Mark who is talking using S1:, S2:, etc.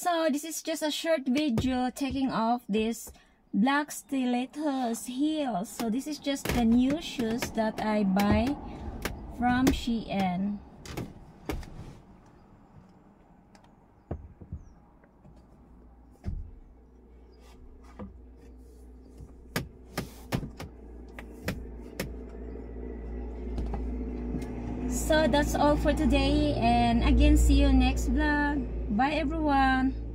S1: So this is just a short video taking off this black stilettos heels. So this is just the new shoes that I buy from Shein. So that's all for today, and again, see you next vlog. Bye everyone.